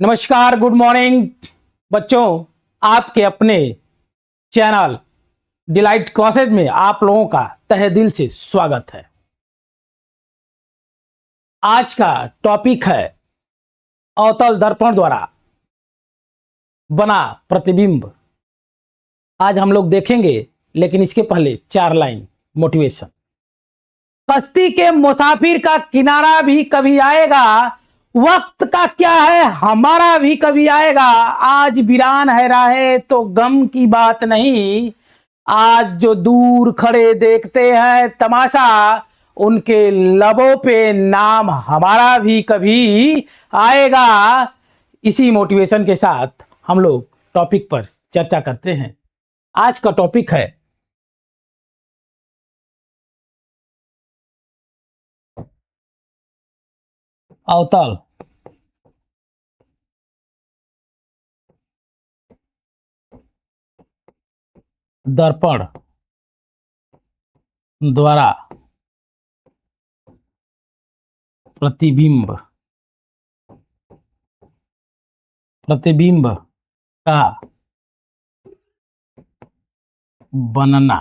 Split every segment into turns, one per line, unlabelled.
नमस्कार, good morning बच्चों। आपके अपने चैनल डिलाइट क्लासेज में आप लोगों का तहे दिल से स्वागत है। आज का टॉपिक है अवतल दर्पण द्वारा बना प्रतिबिंब। आज हम लोग देखेंगे, लेकिन इसके पहले 4 लाइन मोटिवेशन। कश्ती के मुसाफिर का किनारा भी कभी आएगा, वक्त का क्या है हमारा भी कभी आएगा। आज वीरान है राहे तो गम की बात नहीं, आज जो दूर खड़े देखते हैं तमाशा, उनके लबों पे नाम हमारा भी कभी आएगा। इसी मोटिवेशन के साथ हम लोग टॉपिक पर चर्चा करते हैं। आज का टॉपिक है अवतल दर्पण द्वारा प्रतिबिंब का बनना।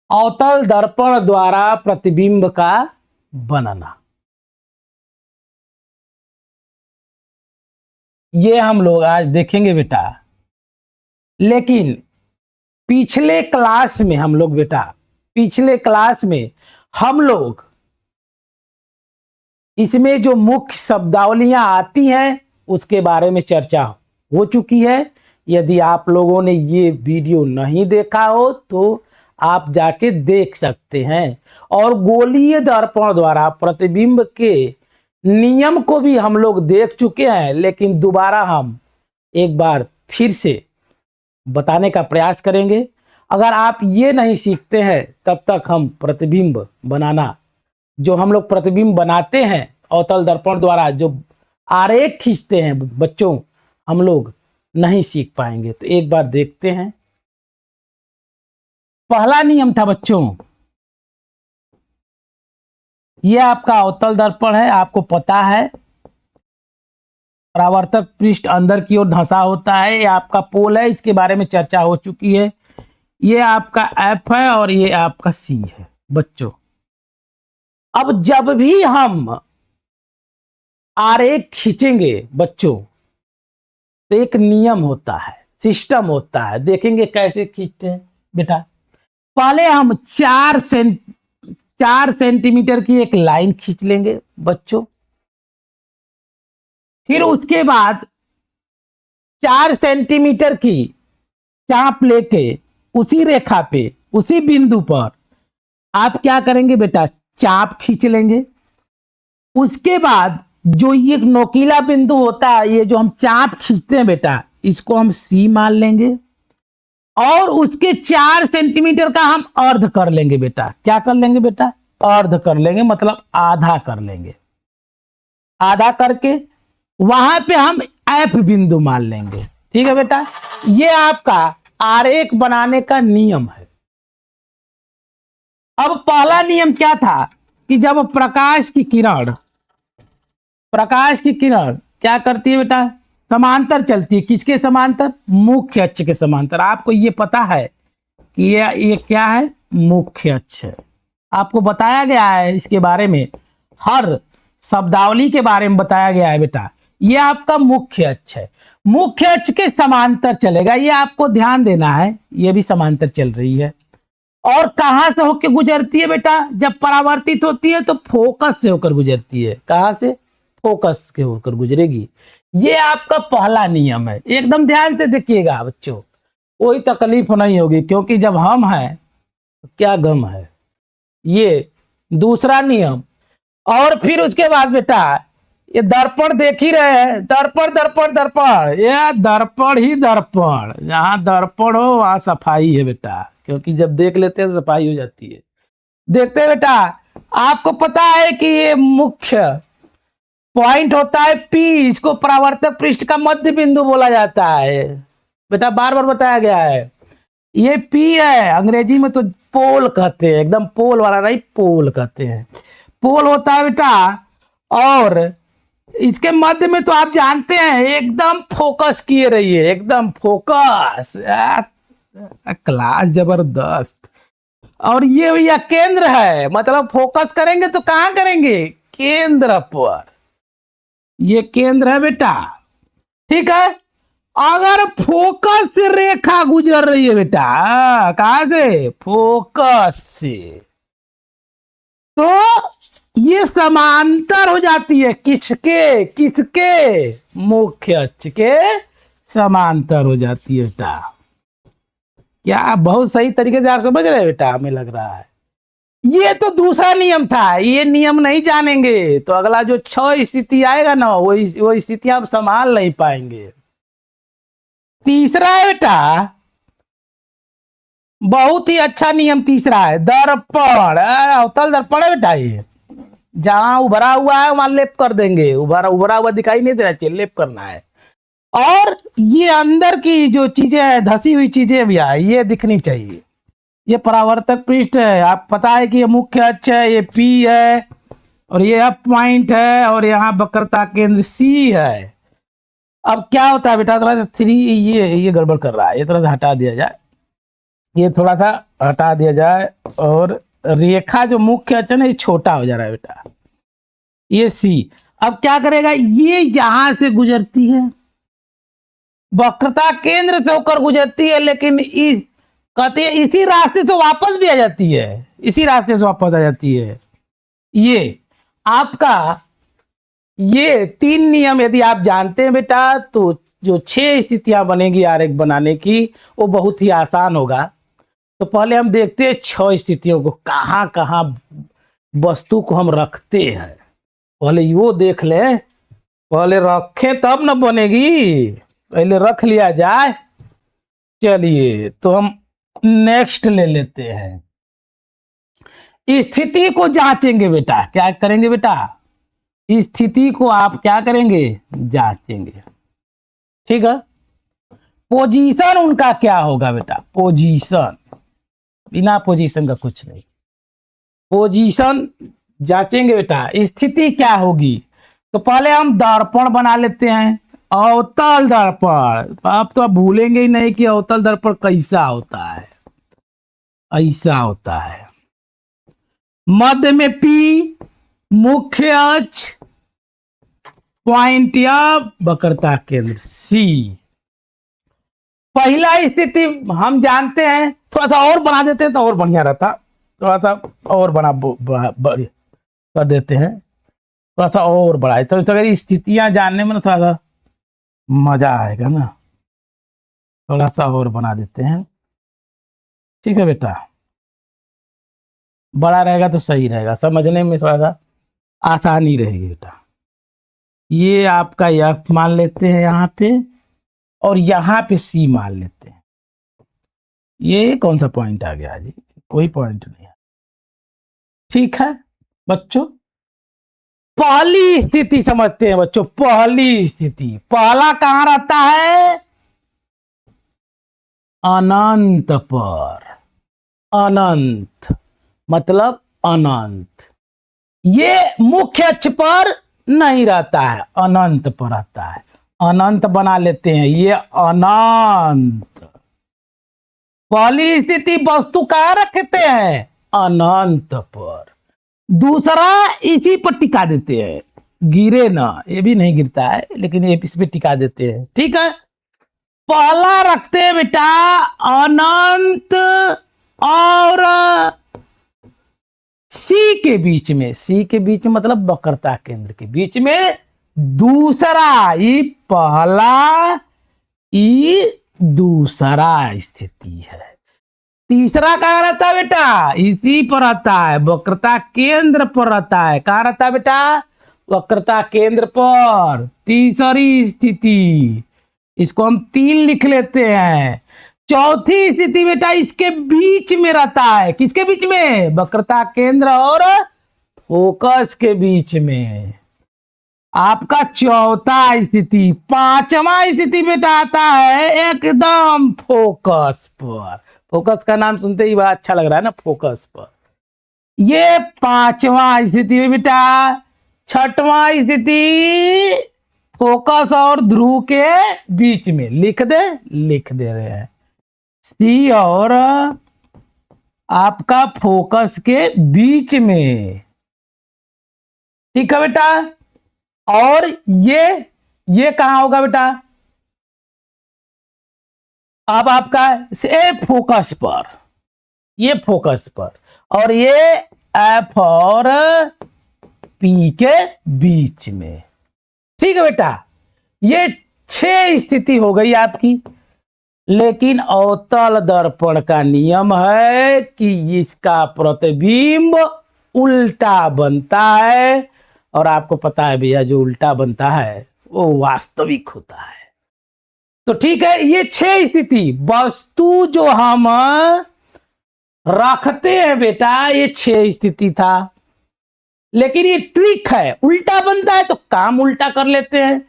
अवतल दर्पण द्वारा प्रतिबिंब का बनना, ये हम लोग आज देखेंगे बेटा। लेकिन पिछले क्लास में हम लोग इसमें जो मुख्य शब्दावलियां आती हैं उसके बारे में चर्चा हो चुकी है। यदि आप लोगों ने ये वीडियो नहीं देखा हो तो आप जाके देख सकते हैं। और गोलीय दर्पण द्वारा प्रतिबिंब के नियम को भी हम लोग देख चुके हैं, लेकिन दोबारा हम एक बार फिर से बताने का प्रयास करेंगे। अगर आप ये नहीं सीखते हैं तब तक हम प्रतिबिंब बनाना, जो हम लोग प्रतिबिंब बनाते हैं अवतल दर्पण द्वारा, जो आरेख खींचते हैं बच्चों, हम लोग नहीं सीख पाएंगे। तो एक बार देखते हैं। पहला नियम था बच्चों, ये आपका अवतल दर्पण है, आपको पता है परावर्तक पृष्ठ अंदर की ओर धंसा होता है। ये आपका पोल है, इसके बारे में चर्चा हो चुकी है। ये आपका एफ है और ये आपका सी है बच्चों। अब जब भी हम आरेख खींचेंगे बच्चों तो एक नियम होता है, सिस्टम होता है। देखेंगे कैसे खींचते हैं बेटा। पहले हम 4 सेंटीमीटर की एक लाइन खींच लेंगे बच्चों। फिर उसके बाद 4 सेंटीमीटर की चाप लेके उसी रेखा पे, उसी बिंदु पर आप क्या करेंगे बेटा, चाप खींच लेंगे। उसके बाद जो ये नोकीला बिंदु होता है, ये जो हम चाप खींचते हैं बेटा, इसको हम सी मान लेंगे। और उसके 4 सेंटीमीटर का हम अर्ध कर लेंगे बेटा। क्या कर लेंगे बेटा, अर्ध कर लेंगे, मतलब आधा कर लेंगे। आधा करके वहां पे हम एफ बिंदु मान लेंगे। ठीक है बेटा, ये आपका आरेख बनाने का नियम है। अब पहला नियम क्या था कि जब प्रकाश की किरण क्या करती है बेटा, समांतर चलती है। किसके समांतर, मुख्य अक्ष के समांतर। आपको ये पता है कि ये क्या है, मुख्य अक्ष है। आपको बताया गया है इसके बारे में, हर शब्दावली के बारे में बताया गया है बेटा। ये आपका मुख्य अक्ष है, मुख्य अक्ष के समांतर चलेगा। ये आपको ध्यान देना है, ये भी समांतर चल रही है। और कहां से होकर गुजरती है बेटा, जब परावर्तित होती है तो फोकस से होकर गुजरती है। कहां से, फोकस के होकर गुजरेगी। ये आपका पहला नियम है। एकदम ध्यान से देखिएगा बच्चों, कोई तकलीफ नहीं होगी, क्योंकि जब हम हैं तो क्या गम है। ये दूसरा नियम। और फिर उसके बाद बेटा ये दर्पण देख ही रहे हैं, दर्पण दर्पण दर्पण, ये दर्पण ही दर्पण। जहां दर्पण हो वहां सफाई है बेटा, क्योंकि जब देख लेते हैं तो सफाई हो जाती है। देखते हैं बेटा, आपको पता है कि ये मुख्य पॉइंट होता है पी, इसको परावर्तक पृष्ठ का मध्य बिंदु बोला जाता है बेटा, बार बार बताया गया है। ये पी है, अंग्रेजी में तो पोल कहते हैं, एकदम पोल वाला नहीं, पोल कहते हैं। पोल होता है बेटा। और इसके मध्य में तो आप जानते हैं एकदम फोकस किए रहिए, एकदम फोकस, क्लास जबरदस्त। और ये भैया केंद्र है, मतलब फोकस करेंगे तो कहां करेंगे, केंद्र पर। ये केंद्र है बेटा, ठीक है। अगर फोकस से रेखा गुजर रही है बेटा, कहां से, फोकस से, तो ये समांतर हो जाती है किसके, किसके, मुख्य अक्ष के समांतर हो जाती है बेटा। क्या बहुत सही तरीके से आप समझ रहे हैं बेटा, हमें लग रहा है। ये तो दूसरा नियम था, ये नियम नहीं जानेंगे तो अगला जो 6 स्थिति आएगा ना, वो स्थिति आप संभाल नहीं पाएंगे। तीसरा है बेटा, बहुत ही अच्छा नियम तीसरा है, दर्पण। अवतल दर्पण है बेटा, ये जहां उभरा हुआ है वहां लेप कर देंगे, उभरा हुआ दिखाई नहीं देना चाहिए, लेप करना है। और ये अंदर की जो चीजें है, धसी हुई चीजें भी है, ये दिखनी चाहिए। ये परावर्तक पृष्ठ है, आप पता है कि ये मुख्य अक्ष है, ये पी है, और ये अप पॉइंट है, और यहाँ वक्रता केंद्र सी है। अब क्या होता है बेटा, थोड़ा सा थ्री, ये गड़बड़ कर रहा है, ये थोड़ा सा हटा दिया जाए, ये थोड़ा सा हटा दिया जाए, और रेखा जो मुख्य अक्ष है ना, ये छोटा हो जा रहा है बेटा, ये सी। अब क्या करेगा, ये यहां से गुजरती है, वक्रता केंद्र से होकर गुजरती है, लेकिन कहते हैं इसी रास्ते से वापस भी आ जाती है, इसी रास्ते से वापस आ जाती है। ये आपका ये 3 नियम यदि आप जानते हैं बेटा, तो जो 6 स्थितियां बनेगी आरेख बनाने की, वो बहुत ही आसान होगा। तो पहले हम देखते हैं 6 स्थितियों को, कहां कहां वस्तु को हम रखते हैं, पहले वो देख ले। पहले रखे तब न बनेगी, पहले रख लिया जाए। चलिए तो हम नेक्स्ट ले लेते हैं, स्थिति को जांचेंगे बेटा। क्या करेंगे बेटा, स्थिति को आप क्या करेंगे, जांचेंगे, ठीक है। पोजीशन उनका क्या होगा बेटा, पोजीशन, बिना पोजीशन का कुछ नहीं, पोजीशन जांचेंगे बेटा। स्थिति क्या होगी, तो पहले हम दर्पण बना लेते हैं, अवतल दर्पण। आप तो आप भूलेंगे ही नहीं कि अवतल दर्पण कैसा होता है, ऐसा होता है, मध्य में पी, मुख्य अक्ष, पॉइंट या वक्रता केंद्र सी। पहला स्थिति हम जानते हैं, थोड़ा सा और बना देते हैं तो और बढ़िया रहता, थोड़ा सा और कर देते हैं, थोड़ा सा और बढ़ाए तो अगर स्थितियां जानने में ना थोड़ा सा मजा आएगा ना, थोड़ा सा और बना देते हैं, ठीक है बेटा। बड़ा रहेगा तो सही रहेगा, समझने में थोड़ा सा आसानी रहेगी बेटा। ये आपका यह मान लेते हैं यहाँ पे, और यहाँ पे सी मान लेते हैं। ये कौन सा पॉइंट आ गया जी, कोई पॉइंट नहीं है, ठीक है बच्चों। पहली स्थिति समझते हैं बच्चों, पहली स्थिति, पहला कहां रहता है, अनंत पर, अनंत मतलब अनंत। ये मुख्य अक्ष पर नहीं रहता है, अनंत पर रहता है, अनंत बना लेते हैं, ये अनंत। पहली स्थिति वस्तु कहां रखते हैं, अनंत पर। दूसरा इसी पर टिका देते हैं, गिरे ना, ये भी नहीं गिरता है लेकिन ये इस पे टिका देते हैं, ठीक है। पहला रखते हैं बेटा अनंत और सी के बीच में, सी के बीच में मतलब वक्रता केंद्र के बीच में। दूसरा ये पहला, ये दूसरा स्थिति है। तीसरा कहां रहता है बेटा, इसी पर रहता है, वक्रता केंद्र पर रहता है। कहां रहता है बेटा, वक्रता केंद्र पर। तीसरी स्थिति, इसको हम 3 लिख लेते हैं। चौथी स्थिति बेटा इसके बीच में रहता है, किसके बीच में, वक्रता केंद्र और फोकस के बीच में, आपका चौथा स्थिति। पांचवा स्थिति बेटा आता है एकदम फोकस पर। फोकस का नाम सुनते ही बड़ा अच्छा लग रहा है ना, फोकस पर। ये पांचवा स्थिति में बेटा छठवां स्थिति फोकस और ध्रुव के बीच में, लिख दे रहे हैं। सी और आपका फोकस के बीच में, ठीक है बेटा। और ये कहां होगा बेटा? अब आपका ए फोकस पर, ये फोकस पर, और ये एफ और पी के बीच में, ठीक है बेटा। ये 6 स्थिति हो गई आपकी। लेकिन अवतल दर्पण का नियम है कि इसका प्रतिबिंब उल्टा बनता है, और आपको पता है भैया जो उल्टा बनता है वो वास्तविक होता है। तो ठीक है, ये 6 स्थिति वस्तु जो हम रखते हैं बेटा, ये 6 स्थिति था। लेकिन ये ट्रिक है, उल्टा बनता है तो काम उल्टा कर लेते हैं,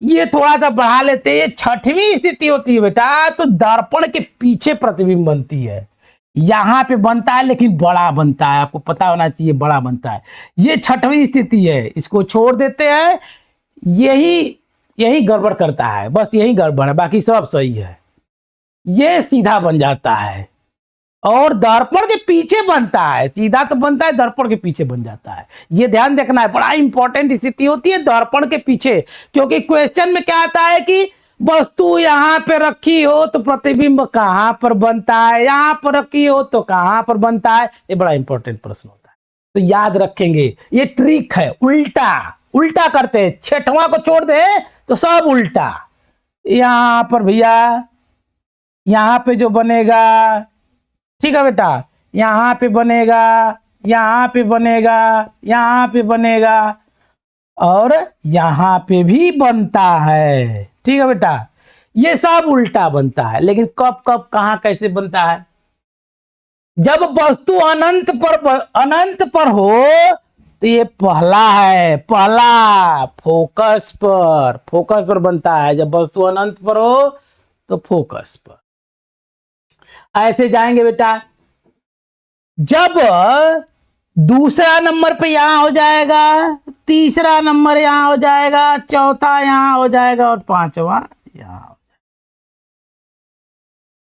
ये थोड़ा सा बढ़ा लेते हैं। ये 6वीं स्थिति होती है बेटा, तो दर्पण के पीछे प्रतिबिंब बनती है। यहां पे बनता है लेकिन बड़ा बनता है, आपको पता होना चाहिए बड़ा बनता है। ये 6वीं स्थिति है, इसको छोड़ देते हैं। यही गड़बड़ करता है, बस यही गड़बड़ है, बाकी सब सही है। ये सीधा बन जाता है और दर्पण के पीछे बनता है, सीधा तो बनता है, दर्पण के पीछे बन जाता है। ये ध्यान रखना है, बड़ा इंपॉर्टेंट स्थिति होती है दर्पण के पीछे। क्योंकि क्वेश्चन में क्या आता है कि वस्तु यहां पे रखी हो तो प्रतिबिंब कहां पर बनता है, यहां पर रखी हो तो कहां पर बनता है। ये बड़ा इंपॉर्टेंट प्रश्न होता है, तो याद रखेंगे। ये ट्रिक है, उल्टा करते हैं। 6वां को छोड़ दे तो सब उल्टा। यहां पर भैया, यहां पे जो बनेगा, ठीक है बेटा, यहां पे बनेगा, यहां पे बनेगा, यहां पे बनेगा, और यहां पे भी बनता है, ठीक है बेटा। ये सब उल्टा बनता है। लेकिन कब कब कहां कैसे बनता है? जब वस्तु अनंत पर हो तो ये पहला है, पहला फोकस पर बनता है। जब वस्तु अनंत पर हो तो फोकस पर। ऐसे जाएंगे बेटा। जब दूसरा नंबर पे यहां हो जाएगा, तीसरा नंबर यहां हो जाएगा, चौथा यहां हो जाएगा, और 5वां यहां हो जाएगा,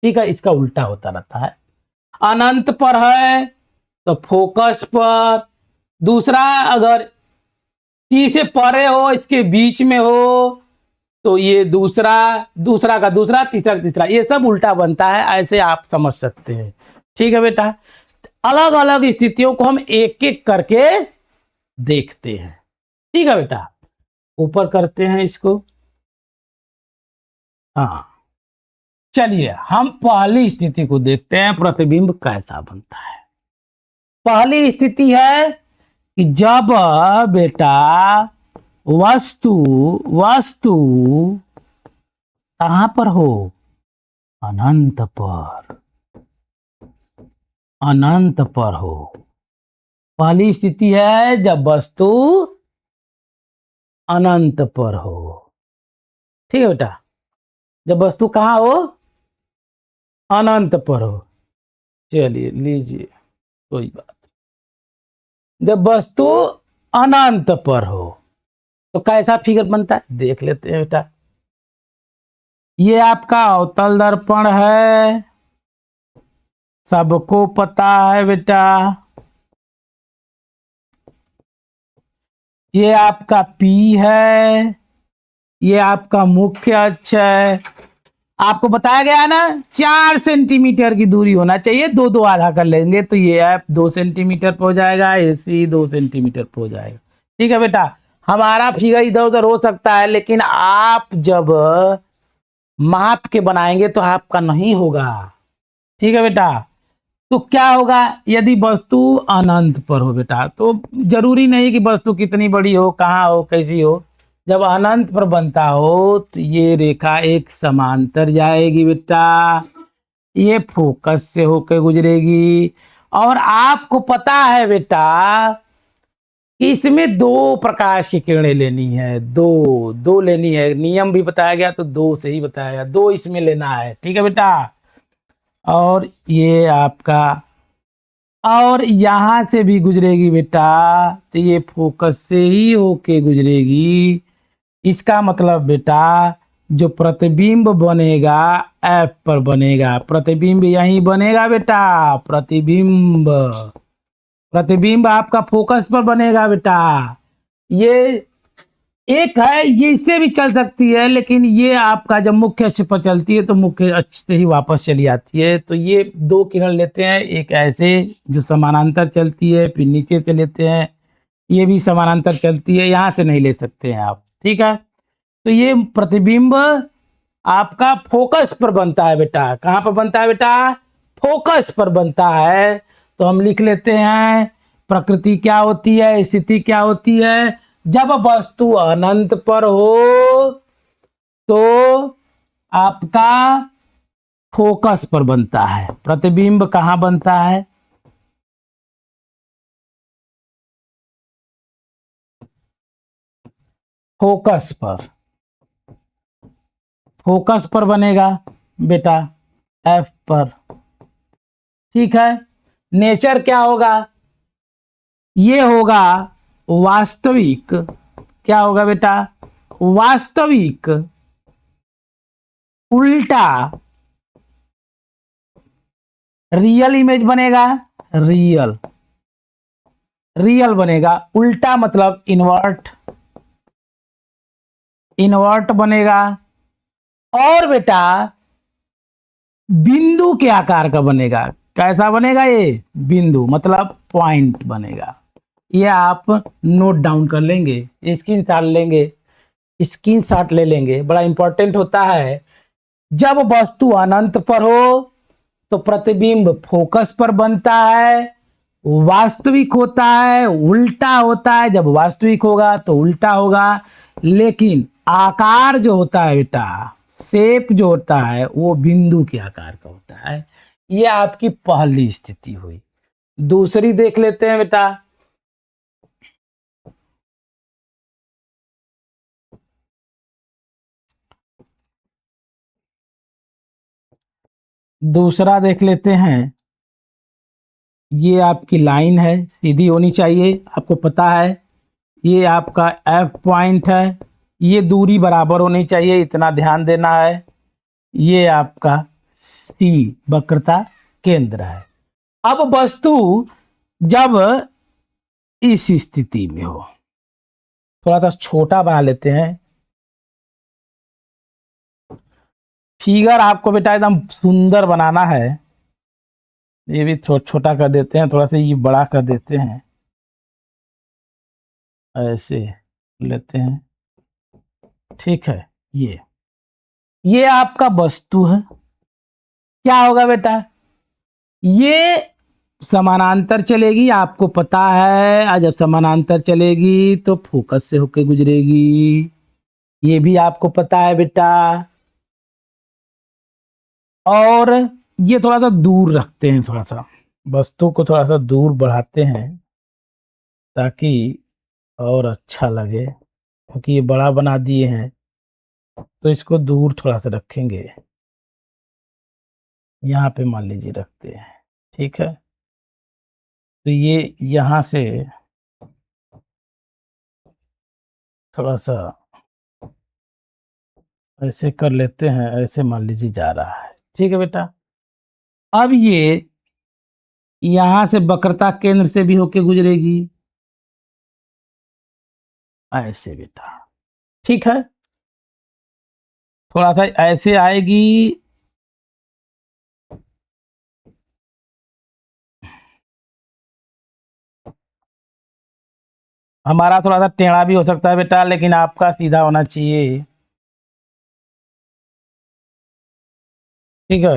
ठीक है। इसका उल्टा होता रहता है। अनंत पर है तो फोकस पर, दूसरा अगर सी से परे हो, इसके बीच में हो, तो ये दूसरा का दूसरा, तीसरा का तीसरा, ये सब उल्टा बनता है। ऐसे आप समझ सकते हैं, ठीक है बेटा। अलग अलग स्थितियों को हम एक एक करके देखते हैं, ठीक है बेटा। ऊपर करते हैं इसको। हाँ, चलिए हम पहली स्थिति को देखते हैं, प्रतिबिंब कैसा बनता है। पहली स्थिति है कि जब बेटा वस्तु कहां पर हो? अनंत पर हो। पहली स्थिति है जब वस्तु अनंत पर हो, ठीक है बेटा। जब वस्तु कहां हो? अनंत पर हो। चलिए लीजिए, कोई बात। जब वस्तु अनंत पर हो तो कैसा फिगर बनता है देख लेते हैं बेटा। ये आपका अवतल दर्पण है, सबको पता है बेटा। ये आपका पी है, ये आपका मुख्य अक्ष है। आपको बताया गया ना 4 सेंटीमीटर की दूरी होना चाहिए, दो आधा कर लेंगे तो ये आप 2 सेंटीमीटर पे हो जाएगा, एसी 2 सेंटीमीटर पे हो जाएगा, ठीक है बेटा। हमारा फिगर इधर उधर हो सकता है, लेकिन आप जब माप के बनाएंगे तो आपका नहीं होगा, ठीक है बेटा। तो क्या होगा? यदि वस्तु अनंत पर हो बेटा, तो जरूरी नहीं कि वस्तु कितनी बड़ी हो, कहाँ हो, कैसी हो। जब अनंत पर बनता हो तो ये रेखा एक समांतर जाएगी बेटा, ये फोकस से होकर गुजरेगी। और आपको पता है बेटा कि इसमें 2 प्रकाश की किरणें लेनी है, दो लेनी है। नियम भी बताया गया तो 2 से ही बताया गया, 2 इसमें लेना है, ठीक है बेटा। और ये आपका और यहां से भी गुजरेगी बेटा, तो ये फोकस से ही होके गुजरेगी। इसका मतलब बेटा जो प्रतिबिंब बनेगा एफ पर बनेगा, प्रतिबिंब यही बनेगा बेटा, प्रतिबिंब, प्रतिबिंब आपका फोकस पर बनेगा बेटा। ये एक है, ये इससे भी चल सकती है, लेकिन ये आपका जब मुख्य अक्ष पर चलती है तो मुख्य अक्ष से ही वापस चली आती है। तो ये दो किरण लेते हैं, एक ऐसे जो समानांतर चलती है, फिर नीचे से लेते हैं, ये भी समानांतर चलती है, यहां से नहीं ले सकते हैं आप, ठीक है। तो ये प्रतिबिंब आपका फोकस पर बनता है बेटा, कहां पर बनता है बेटा, फोकस पर बनता है। तो हम लिख लेते हैं प्रकृति क्या होती है, स्थिति क्या होती है, जब वस्तु अनंत पर हो तो आपका फोकस पर बनता है। प्रतिबिंब कहां बनता है, फोकस पर, फोकस पर बनेगा बेटा, एफ पर, ठीक है। नेचर क्या होगा, ये होगा वास्तविक, क्या होगा बेटा, वास्तविक उल्टा, रियल इमेज बनेगा, रियल, रियल बनेगा, उल्टा मतलब इन्वर्ट, इन्वर्ट बनेगा। और बेटा बिंदु के आकार का बनेगा, कैसा बनेगा ये, बिंदु मतलब पॉइंट बनेगा। ये आप नोट डाउन कर लेंगे, स्क्रीन शॉट लेंगे, स्क्रीन शॉट ले लेंगे, बड़ा इंपॉर्टेंट होता है। जब वस्तु अनंत पर हो तो प्रतिबिंब फोकस पर बनता है, वास्तविक होता है, उल्टा होता है, जब वास्तविक होगा तो उल्टा होगा। लेकिन आकार जो होता है बेटा, शेप जो होता है वो बिंदु के आकार का होता है। ये आपकी पहली स्थिति हुई। दूसरी देख लेते हैं बेटा, दूसरा देख लेते हैं। ये आपकी लाइन है, सीधी होनी चाहिए, आपको पता है। ये आपका एफ पॉइंट है, ये दूरी बराबर होनी चाहिए, इतना ध्यान देना है। ये आपका सी वक्रता केंद्र है। अब वस्तु जब इस स्थिति में हो, थोड़ा सा छोटा बना लेते हैं फिगर, आपको बेटा एकदम सुंदर बनाना है। ये भी थोड़ा छोटा कर देते हैं, थोड़ा सा ये बड़ा कर देते हैं, ऐसे लेते हैं, ठीक है। ये आपका वस्तु है, क्या होगा बेटा, ये समानांतर चलेगी, आपको पता है। जब समानांतर चलेगी तो फोकस से होके गुजरेगी, ये भी आपको पता है बेटा। और ये थोड़ा सा दूर रखते हैं, थोड़ा सा वस्तु को थोड़ा सा दूर बढ़ाते हैं ताकि और अच्छा लगे, क्योंकि ये बड़ा बना दिए हैं तो इसको दूर थोड़ा सा रखेंगे। यहाँ पे मान लीजिए रखते हैं, ठीक है। तो ये यहाँ से थोड़ा सा ऐसे कर लेते हैं, ऐसे मान लीजिए जा रहा है, ठीक है बेटा। अब ये यहां से वक्रता केंद्र से भी होके गुजरेगी, ऐसे बेटा, ठीक है। थोड़ा सा ऐसे आएगी, हमारा थोड़ा सा टेढ़ा भी हो सकता है बेटा, लेकिन आपका सीधा होना चाहिए, ठीक है।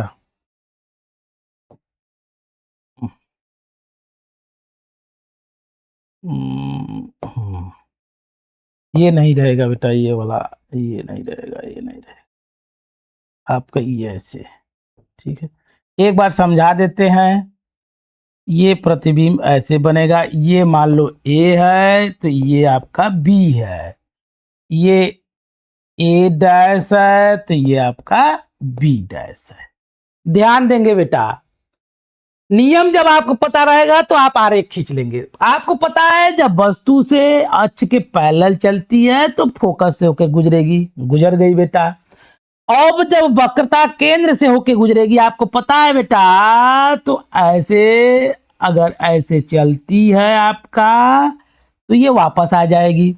हम्म, ये नहीं रहेगा बेटा, ये वाला, ये नहीं रहेगा, ये नहीं रहेगा, आपका ये ऐसे, ठीक है। एक बार समझा देते हैं, ये प्रतिबिंब ऐसे बनेगा, ये मान लो ए है तो ये आपका बी है, ये ए डैश है तो ये आपका बी डैश है। ध्यान देंगे बेटा, नियम जब आपको पता रहेगा तो आप आरेख खींच लेंगे। आपको पता है जब वस्तु से अक्ष के पैरेलल चलती है तो फोकस से होकर गुजरेगी, गुजर गई बेटा। अब जब वक्रता केंद्र से होकर गुजरेगी, आपको पता है बेटा, तो ऐसे अगर ऐसे चलती है आपका तो ये वापस आ जाएगी।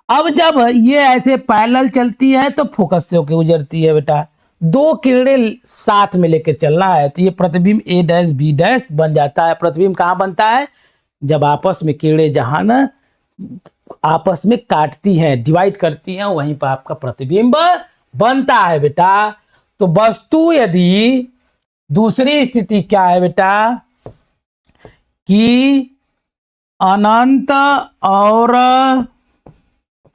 अब जब ये ऐसे पैरेलल चलती है तो फोकस से होकर गुजरती है बेटा। दो किरणें साथ में लेकर चलना है तो ये प्रतिबिंब ए डैश बी डैश बन जाता है। प्रतिबिंब कहाँ बनता है? जब आपस में किरणें जहां ना आपस में काटती हैं, डिवाइड करती हैं, वहीं पर आपका प्रतिबिंब बनता है बेटा। तो वस्तु यदि दूसरी स्थिति क्या है बेटा कि अनंत और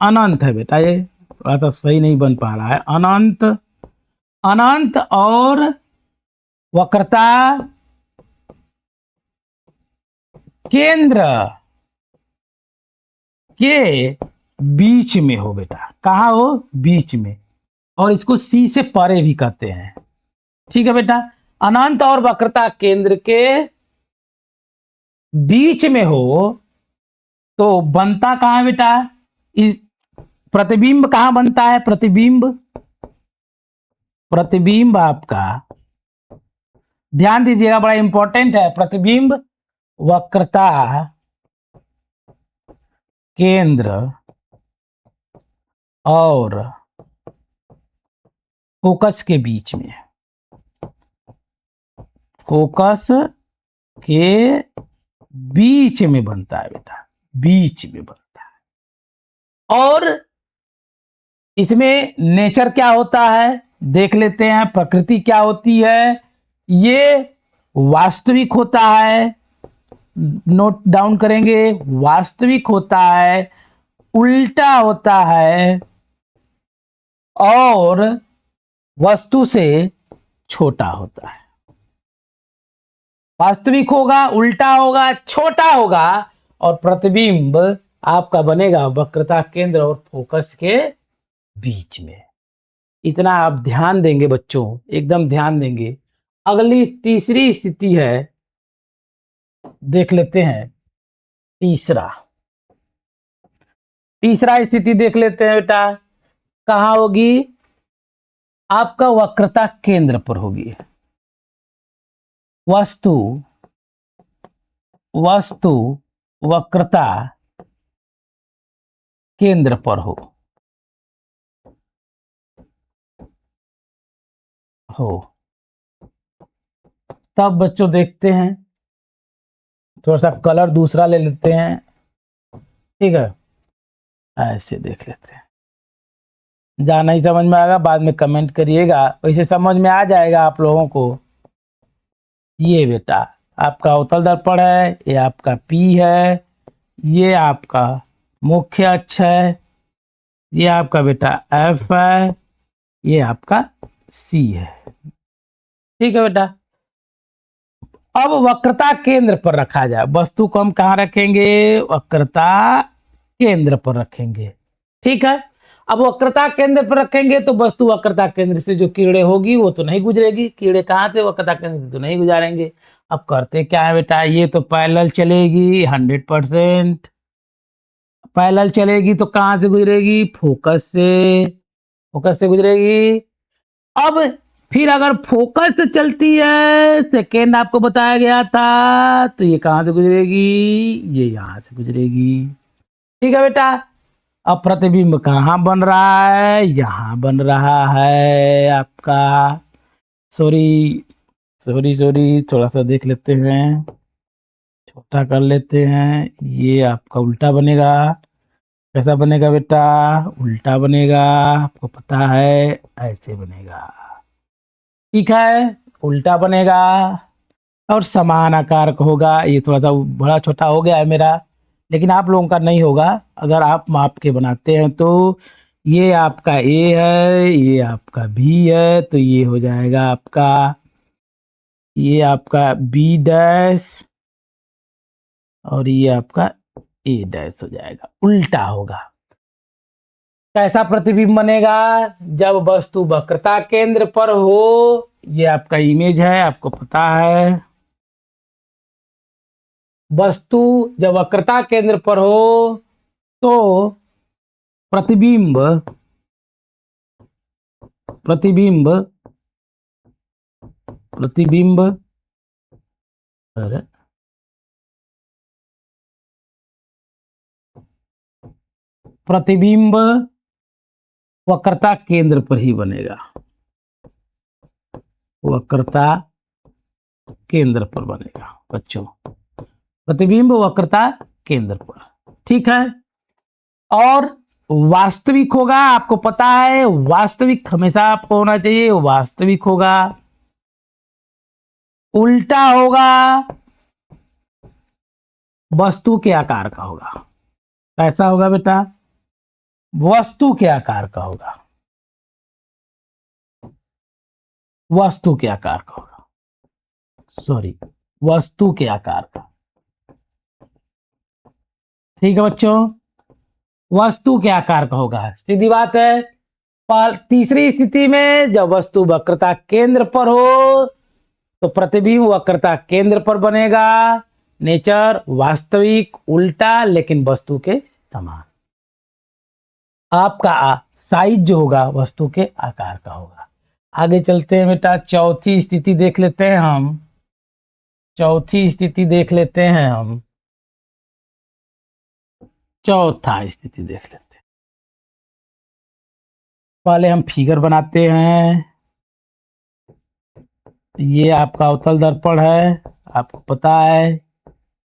अनंत है बेटा, ये थोड़ा सा सही नहीं बन पा रहा है। अनंत, अनंत और वक्रता केंद्र के बीच में हो बेटा। कहाँ हो? बीच में। और इसको सी से परे भी कहते हैं। ठीक है बेटा, अनंत और वक्रता केंद्र के बीच में हो तो बनता कहाँ है बेटा? इस प्रतिबिंब कहाँ बनता है? प्रतिबिंब, प्रतिबिंब आपका ध्यान दीजिएगा, बड़ा इंपॉर्टेंट है। प्रतिबिंब वक्रता केंद्र और फोकस के बीच में, फोकस के बीच में बनता है बेटा, बीच में बनता है। और इसमें नेचर क्या होता है देख लेते हैं, प्रकृति क्या होती है। ये वास्तविक होता है, नोट डाउन करेंगे, वास्तविक होता है, उल्टा होता है और वस्तु से छोटा होता है। वास्तविक होगा, उल्टा होगा, छोटा होगा और प्रतिबिंब आपका बनेगा वक्रता केंद्र और फोकस के बीच में। इतना आप ध्यान देंगे बच्चों, एकदम ध्यान देंगे। अगली तीसरी स्थिति है, देख लेते हैं। तीसरा स्थिति देख लेते हैं बेटा, कहाँ होगी? आपका वक्रता केंद्र पर होगी। वस्तु वक्रता केंद्र पर हो तब बच्चों देखते हैं, थोड़ा सा कलर दूसरा ले लेते हैं। ठीक है, ऐसे देख लेते हैं। जहाँ नहीं समझ में आएगा बाद में कमेंट करिएगा, वैसे समझ में आ जाएगा आप लोगों को। ये बेटा आपका अवतल दर्पण है, ये आपका पी है, ये आपका मुख्य अक्ष है, ये आपका बेटा एफ है, ये आपका सी है। ठीक है बेटा, अब वक्रता केंद्र पर रखा जाए। वस्तु को हम कहाँ रखेंगे? वक्रता केंद्र पर रखेंगे। ठीक है, अब वक्रता केंद्र पर रखेंगे तो वस्तु वक्रता केंद्र से जो किरणें होगी वो तो नहीं गुजरेगी। किरणें कहाँ से? वक्रता केंद्र से तो नहीं गुजारेंगे। अब करते क्या है बेटा, ये तो पैरेलल चलेगी 100%। पैरेलल चलेगी तो कहाँ से गुजरेगी? फोकस से, फोकस से गुजरेगी। अब फिर अगर फोकस से चलती है, सेकेंड आपको बताया गया था, तो ये कहां से गुजरेगी? ये यहां से गुजरेगी। ठीक है बेटा, अब प्रतिबिंब कहां बन रहा है? यहां बन रहा है आपका, सॉरी थोड़ा सा देख लेते हैं, छोटा कर लेते हैं। ये आपका उल्टा बनेगा। कैसा बनेगा बेटा? उल्टा बनेगा, आपको पता है, ऐसे बनेगा। ठीक है, उल्टा बनेगा और समान आकार का होगा। ये थोड़ा सा बड़ा छोटा हो गया है मेरा, लेकिन आप लोगों का नहीं होगा अगर आप माप के बनाते हैं तो। ये आपका ए है, ये आपका बी है, तो ये हो जाएगा आपका, ये आपका बी डैश और ये आपका ए डैश हो जाएगा, उल्टा होगा। कैसा प्रतिबिंब बनेगा? जब वस्तु वक्रता केंद्र पर हो। ये आपका इमेज है, आपको पता है। वस्तु जब वक्रता केंद्र पर हो तो प्रतिबिंब प्रतिबिंब प्रतिबिंब अरे प्रतिबिंब वक्रता केंद्र पर ही बनेगा, वक्रता केंद्र पर बनेगा बच्चों, प्रतिबिंब वक्रता केंद्र पर। ठीक है। और वास्तविक होगा, आपको पता है वास्तविक हमेशा आपको होना चाहिए, वास्तविक होगा। उल्टा होगा, वस्तु के आकार का होगा। कैसा होगा बेटा? वस्तु के आकार का होगा, वस्तु के आकार का होगा, सॉरी वस्तु के आकार का। ठीक है बच्चों, वस्तु के आकार का होगा, सीधी बात है। तीसरी स्थिति में जब वस्तु वक्रता केंद्र पर हो तो प्रतिबिंब वक्रता केंद्र पर बनेगा, नेचर वास्तविक, उल्टा लेकिन वस्तु के समान। आपका साइज जो होगा वस्तु के आकार का होगा। आगे चलते हैं बेटा, चौथी स्थिति देख लेते हैं हम, चौथी स्थिति देख लेते हैं हम, चौथा स्थिति देख लेते हैं। पहले हम फिगर बनाते हैं। ये आपका अवतल दर्पण है, आपको पता है।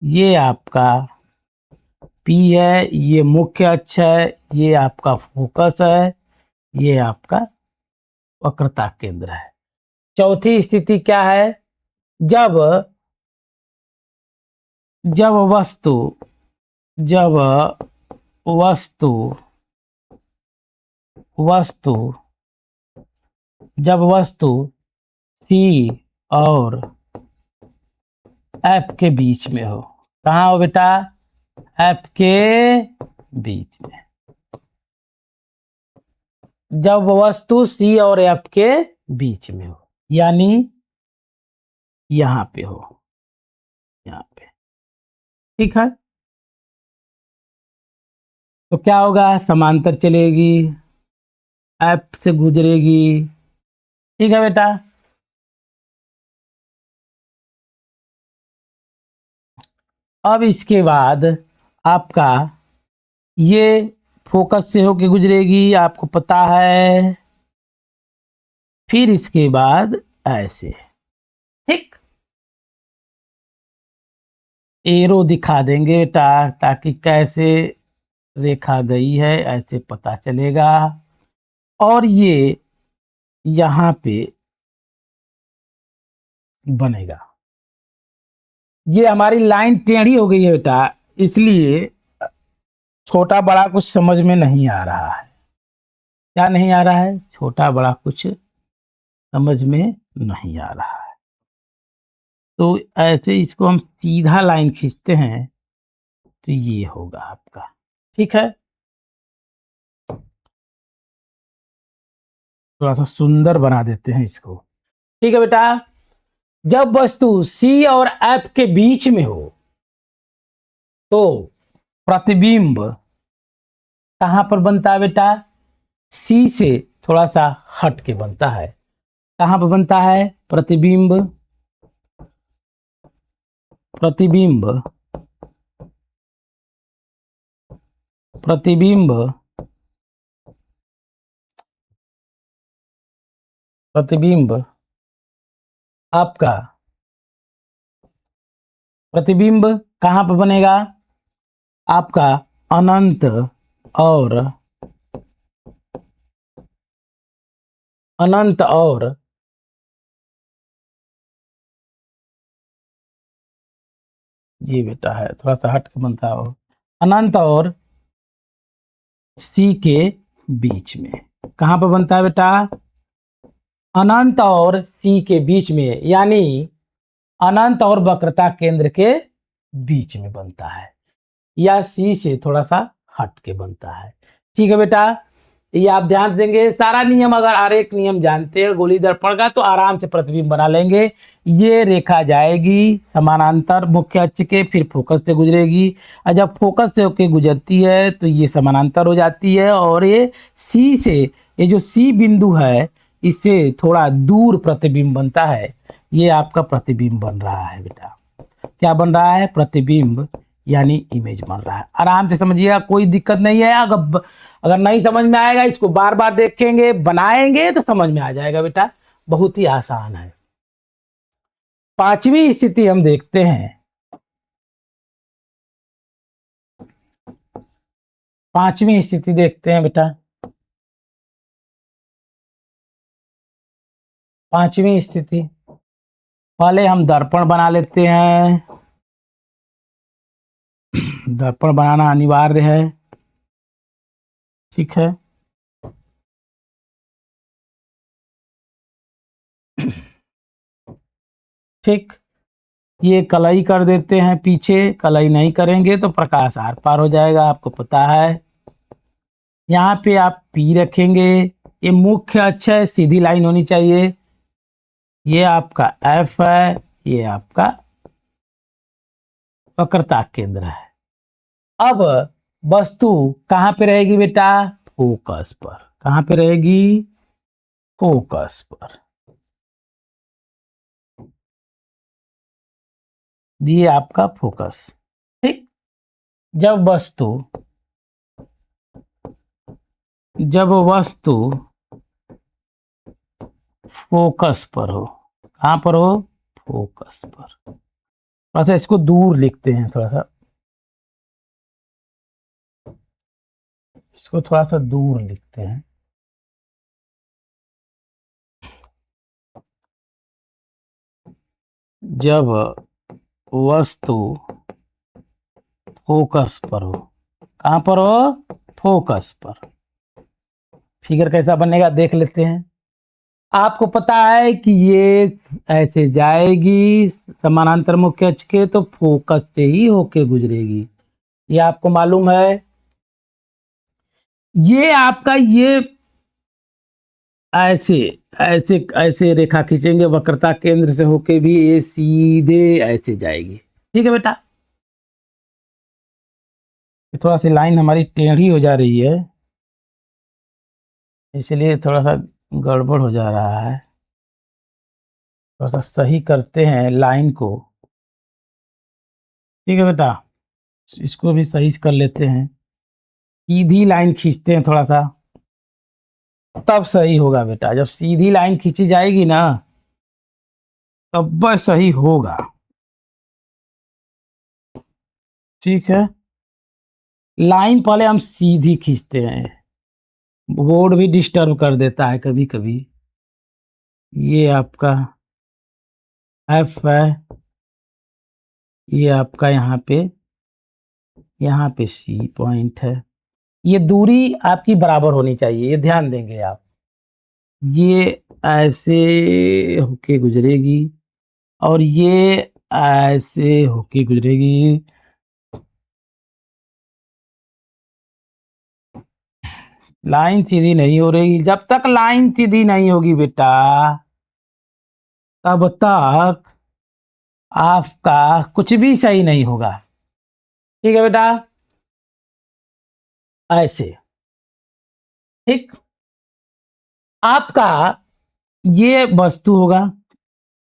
ये आपका P है, ये मुख्य अक्ष है, ये आपका फोकस है, ये आपका वक्रता केंद्र है। चौथी स्थिति क्या है? जब वस्तु जब वस्तु C और F के बीच में हो। कहाँ हो बेटा? F के बीच में। जब वस्तु C और F के बीच में हो, यानी यहां पे हो, यहां पे। ठीक है, तो क्या होगा? समांतर चलेगी, F से गुजरेगी। ठीक है बेटा। अब इसके बाद आपका ये फोकस से होके गुजरेगी, आपको पता है। फिर इसके बाद ऐसे, ठीक, एरो दिखा देंगे बेटा ताकि कैसे रेखा गई है ऐसे पता चलेगा। और ये यहां पे बनेगा। ये हमारी लाइन टेढ़ी हो गई है बेटा, इसलिए छोटा बड़ा कुछ समझ में नहीं आ रहा है। क्या नहीं आ रहा है? छोटा बड़ा कुछ समझ में नहीं आ रहा है। तो ऐसे इसको हम सीधा लाइन खींचते हैं तो ये होगा आपका। ठीक है, थोड़ा सा सुंदर बना देते हैं इसको। ठीक है बेटा। जब वस्तु C और F के बीच में हो तो प्रतिबिंब कहां पर बनता है बेटा? C से थोड़ा सा हट के बनता है। कहां पर बनता है? प्रतिबिंब प्रतिबिंब प्रतिबिंब प्रतिबिंब आपका प्रतिबिंब कहां पर बनेगा? आपका अनंत और ये बेटा है थोड़ा सा हट के बनता हो, अनंत और C के बीच में। कहां पर बनता है बेटा? अनंत और C के बीच में, यानी अनंत और वक्रता केंद्र के बीच में बनता है, या C से थोड़ा सा हट के बनता है। ठीक है बेटा। ये आप ध्यान देंगे। सारा नियम अगर आरेख नियम जानते हैं गोली दर्पण का तो आराम से प्रतिबिंब बना लेंगे। ये रेखा जाएगी समानांतर मुख्य अक्ष के, फिर फोकस से गुजरेगी, और जब फोकस से होके गुजरती है तो ये समानांतर हो जाती है, और ये सी से, ये जो सी बिंदु है इससे थोड़ा दूर प्रतिबिंब बनता है। ये आपका प्रतिबिंब बन रहा है बेटा। क्या बन रहा है? प्रतिबिंब यानी इमेज बन रहा है। आराम से समझिएगा, कोई दिक्कत नहीं है। अगर नहीं समझ में आएगा, इसको बार बार देखेंगे, बनाएंगे तो समझ में आ जाएगा बेटा। बहुत ही आसान है। पांचवी स्थिति हम देखते हैं। पांचवी स्थिति देखते हैं बेटा। पांचवी स्थिति, पहले हम दर्पण बना लेते हैं। दर्पण बनाना अनिवार्य है, ठीक है। ठीक, ये कलई कर देते हैं पीछे। कलई नहीं करेंगे तो प्रकाश आर पार हो जाएगा, आपको पता है। यहाँ पे आप पी रखेंगे। ये मुख्य अक्ष है, सीधी लाइन होनी चाहिए। ये आपका एफ है, ये आपका वक्रता केंद्र है। अब वस्तु कहाँ पे रहेगी बेटा? फोकस पर। कहाँ पे रहेगी? फोकस पर। ये आपका फोकस, ठीक। जब वस्तु फोकस पर हो, कहाँ पर हो? फोकस पर। थोड़ा सा इसको दूर लिखते हैं, थोड़ा सा इसको थोड़ा सा दूर लिखते हैं। जब वस्तु फोकस पर हो, कहाँ पर हो? फोकस पर। फिगर कैसा बनेगा देख लेते हैं। आपको पता है कि ये ऐसे जाएगी समानांतर मुख्य अक्ष के, तो फोकस से ही होके गुजरेगी। ये आपको मालूम है। ये आपका ये ऐसे ऐसे ऐसे रेखा खींचेंगे वक्रता केंद्र से होके भी, ये सीधे ऐसे जाएगी, ठीक है बेटा। थोड़ा सी लाइन हमारी टेढ़ी हो जा रही है, इसलिए थोड़ा सा गड़बड़ हो जा रहा है। थोड़ा सा सही करते हैं लाइन को, ठीक है बेटा। इसको भी सही कर लेते हैं। सीधी लाइन खींचते हैं थोड़ा सा, तब सही होगा बेटा। जब सीधी लाइन खींची जाएगी ना, तब बस सही होगा, ठीक है। लाइन पहले हम सीधी खींचते हैं, बोर्ड भी डिस्टर्ब कर देता है कभी कभी। ये आपका एफ है, ये आपका यहाँ पे सी पॉइंट है। ये दूरी आपकी बराबर होनी चाहिए, ये ध्यान देंगे आप। ये ऐसे होके गुजरेगी और ये ऐसे होके गुजरेगी। लाइन सीधी नहीं हो रही। जब तक लाइन सीधी नहीं होगी बेटा, तब तक आपका कुछ भी सही नहीं होगा, ठीक है बेटा। ऐसे, ठीक। आपका ये वस्तु होगा,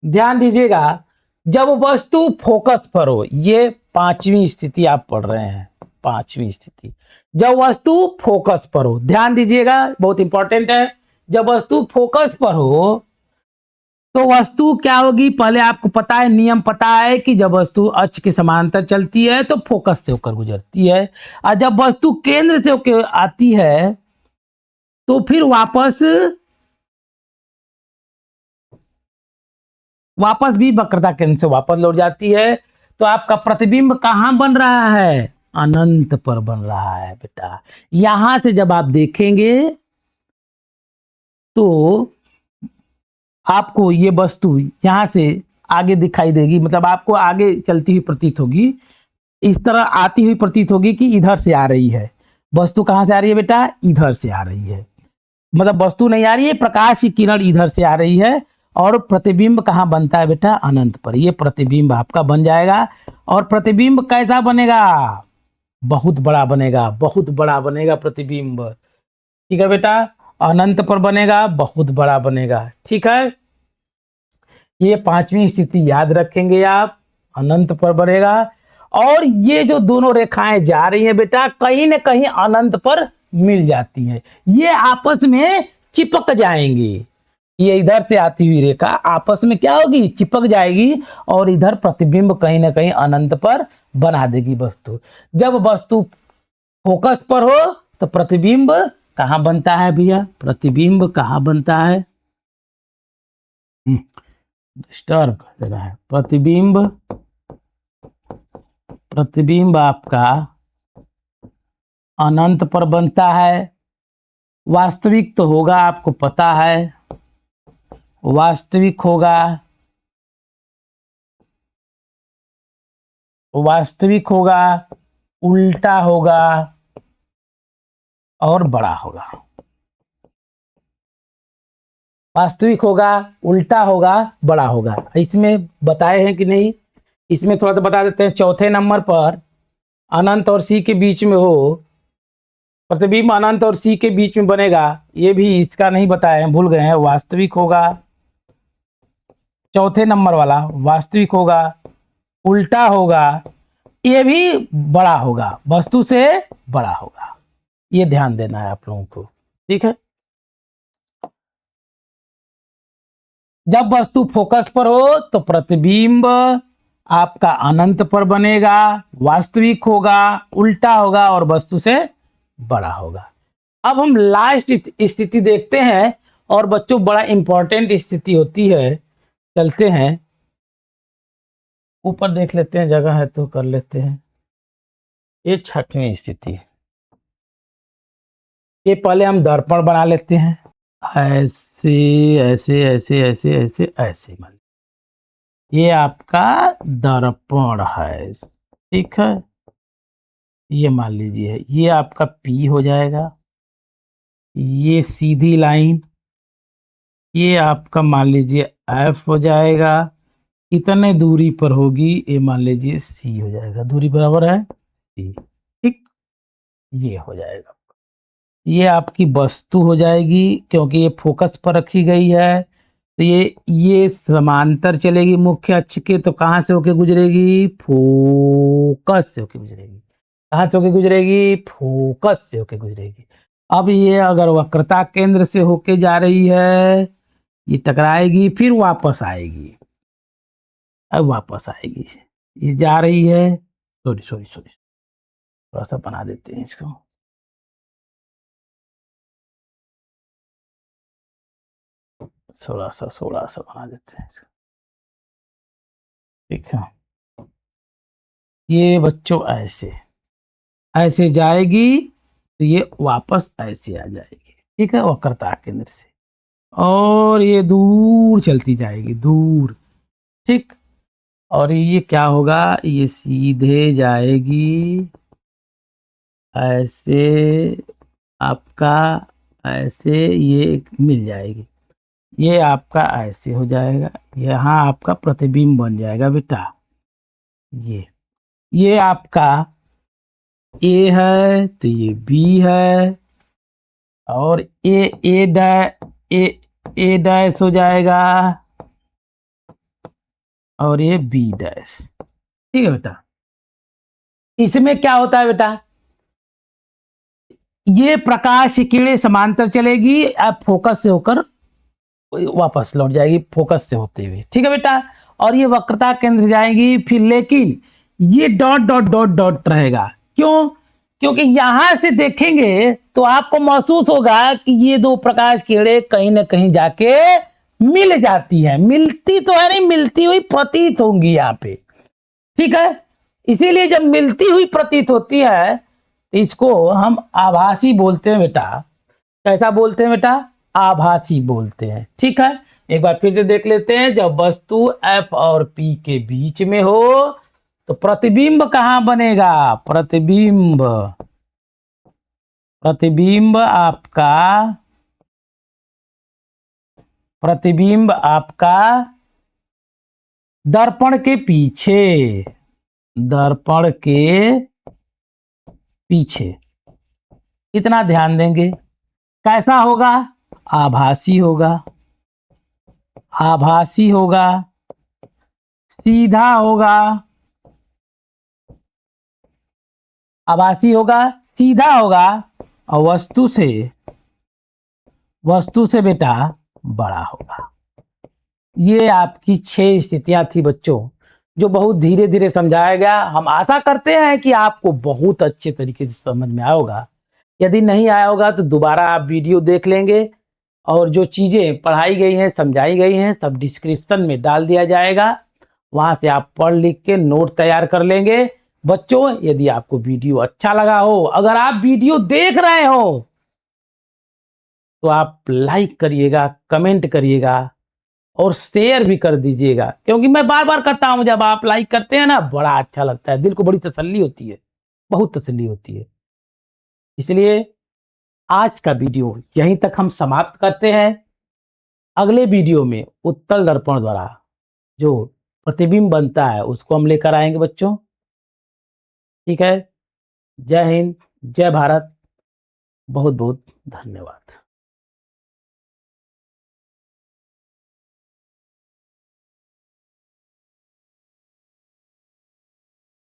ध्यान दीजिएगा। जब वस्तु फोकस पर हो, ये पांचवी स्थिति आप पढ़ रहे हैं, पांचवी स्थिति। जब वस्तु फोकस पर हो, ध्यान दीजिएगा, बहुत इंपॉर्टेंट है। जब वस्तु फोकस पर हो तो वस्तु क्या होगी? पहले आपको पता है, नियम पता है कि जब वस्तु अक्ष के समांतर चलती है तो फोकस से होकर गुजरती है, और जब वस्तु केंद्र से होकर आती है तो फिर वापस भी वक्रता केंद्र से वापस लौट जाती है। तो आपका प्रतिबिंब कहां बन रहा है? अनंत पर बन रहा है बेटा। यहां से जब आप देखेंगे तो आपको ये वस्तु यहां से आगे दिखाई देगी, मतलब आपको आगे चलती हुई प्रतीत होगी, इस तरह आती हुई प्रतीत होगी कि इधर से आ रही है। वस्तु कहां से आ रही है बेटा? इधर से आ रही है। मतलब वस्तु नहीं आ रही है, प्रकाश की किरण इधर से आ रही है, और प्रतिबिंब कहाँ बनता है बेटा, अनंत पर। ये प्रतिबिंब आपका बन जाएगा। और प्रतिबिंब कैसा बनेगा, बहुत बड़ा बनेगा, बहुत बड़ा बनेगा प्रतिबिंब। ठीक है बेटा, अनंत पर बनेगा, बहुत बड़ा बनेगा। ठीक है, ये पांचवी स्थिति याद रखेंगे आप, अनंत पर बनेगा। और ये जो दोनों रेखाएं जा रही हैं बेटा, कहीं ना कहीं अनंत पर मिल जाती हैं, ये आपस में चिपक जाएंगी। ये इधर से आती हुई रेखा आपस में क्या होगी, चिपक जाएगी, और इधर प्रतिबिंब कहीं ना कहीं अनंत पर बना देगी वस्तु। जब वस्तु फोकस पर हो तो प्रतिबिंब कहाँ बनता है भैया, प्रतिबिंब कहाँ बनता है, डिस्टर्ब कर देना है। प्रतिबिंब, प्रतिबिंब आपका अनंत पर बनता है। वास्तविक तो होगा, आपको पता है, वास्तविक होगा, वास्तविक होगा, उल्टा होगा, और बड़ा होगा। वास्तविक होगा, उल्टा होगा, बड़ा होगा। इसमें बताए हैं कि नहीं, इसमें थोड़ा सा बता देते हैं। चौथे नंबर पर अनंत और सी के बीच में हो, प्रतिबिंब अनंत और सी के बीच में बनेगा, ये भी इसका नहीं बताए हैं, भूल गए हैं। वास्तविक होगा, चौथे नंबर वाला वास्तविक होगा, उल्टा होगा, ये भी बड़ा होगा, वस्तु से बड़ा होगा। ये ध्यान देना है आप लोगों को। ठीक है, जब वस्तु फोकस पर हो तो प्रतिबिंब आपका अनंत पर बनेगा, वास्तविक होगा, उल्टा होगा, और वस्तु से बड़ा होगा। अब हम लास्ट स्थिति देखते हैं, और बच्चों बड़ा इंपॉर्टेंट स्थिति होती है। चलते हैं ऊपर, देख लेते हैं, जगह है तो कर लेते हैं। ये छठवीं स्थिति, ये पहले हम दर्पण बना लेते हैं। ऐसे ऐसे ऐसे ऐसे ऐसे ऐसे, मान ये आपका दर्पण है। ठीक है, ये मान लीजिए ये आपका P हो जाएगा, ये सीधी लाइन, ये आपका मान लीजिए F हो जाएगा, इतने दूरी पर होगी, ये मान लीजिए C हो जाएगा, दूरी बराबर है C। ठीक, ये हो जाएगा, ये आपकी वस्तु हो जाएगी, क्योंकि ये फोकस पर रखी गई है। तो ये समांतर चलेगी मुख्य अक्ष के, तो कहां से होके गुजरेगी, फोकस से होके गुजरेगी। कहां से होके गुजरेगी, फोकस से होके गुजरेगी। अब ये अगर वक्रता केंद्र से होके जा रही है, ये टकराएगी, फिर वापस आएगी, अब वापस आएगी, ये जा रही है। सॉरी सॉरी सॉरी, थोड़ा सा बना देते हैं इसको। थोड़ा सा बना देते हैं इसको। ठीक है, ये बच्चों ऐसे ऐसे जाएगी, तो ये वापस ऐसे आ जाएगी। ठीक है, वक्रता केंद्र से, और ये दूर चलती जाएगी, दूर। ठीक, और ये क्या होगा, ये सीधे जाएगी ऐसे, आपका ऐसे, ये मिल जाएगी, ये आपका ऐसे हो जाएगा, यहाँ आपका प्रतिबिंब बन जाएगा बेटा। ये आपका A है, तो ये B है, और ए डैश हो जाएगा, और ये B डैश। ठीक है बेटा, इसमें क्या होता है बेटा, ये प्रकाश की किरणें समांतर चलेगी, अब फोकस से होकर वापस लौट जाएगी, फोकस से होते हुए। ठीक है बेटा, और ये वक्रता केंद्र जाएगी फिर, लेकिन ये डॉट डॉट डॉट डॉट रहेगा। क्यों, क्योंकि यहां से देखेंगे तो आपको महसूस होगा कि ये दो प्रकाश किरणें कहीं ना कहीं जाके मिल जाती है, मिलती तो है नहीं, मिलती हुई प्रतीत होंगी यहाँ पे। ठीक है, इसीलिए जब मिलती हुई प्रतीत होती है तो इसको हम आभासी बोलते हैं बेटा। कैसा बोलते हैं बेटा, आभासी बोलते हैं। ठीक है, एक बार फिर से देख लेते हैं। जब वस्तु F और P के बीच में हो तो प्रतिबिंब कहां बनेगा, प्रतिबिंब, प्रतिबिंब आपका प्रतिबिंब आपका दर्पण के पीछे, दर्पण के पीछे, इतना ध्यान देंगे। कैसा होगा? आभासी होगा, आभासी होगा, सीधा होगा, आभासी होगा, सीधा होगा, और वस्तु से बेटा बड़ा होगा। ये आपकी 6 स्थितियां थी बच्चों, जो बहुत धीरे धीरे समझाया गया। हम आशा करते हैं कि आपको बहुत अच्छे तरीके से समझ में आया होगा। यदि नहीं आया होगा तो दोबारा आप वीडियो देख लेंगे, और जो चीजें पढ़ाई गई हैं, समझाई गई हैं, सब डिस्क्रिप्शन में डाल दिया जाएगा। वहां से आप पढ़ लिख के नोट तैयार कर लेंगे। बच्चों, यदि आपको वीडियो अच्छा लगा हो, अगर आप वीडियो देख रहे हो, तो आप लाइक करिएगा, कमेंट करिएगा और शेयर भी कर दीजिएगा, क्योंकि मैं बार बार कहता हूं, जब आप लाइक करते हैं ना, बड़ा अच्छा लगता है, दिल को बड़ी तसल्ली होती है, बहुत तसल्ली होती है। इसलिए आज का वीडियो यहीं तक हम समाप्त करते हैं। अगले वीडियो में उत्तल दर्पण द्वारा जो प्रतिबिंब बनता है उसको हम लेकर आएंगे बच्चों। ठीक है। जय हिंद, जय भारत, बहुत बहुत धन्यवाद।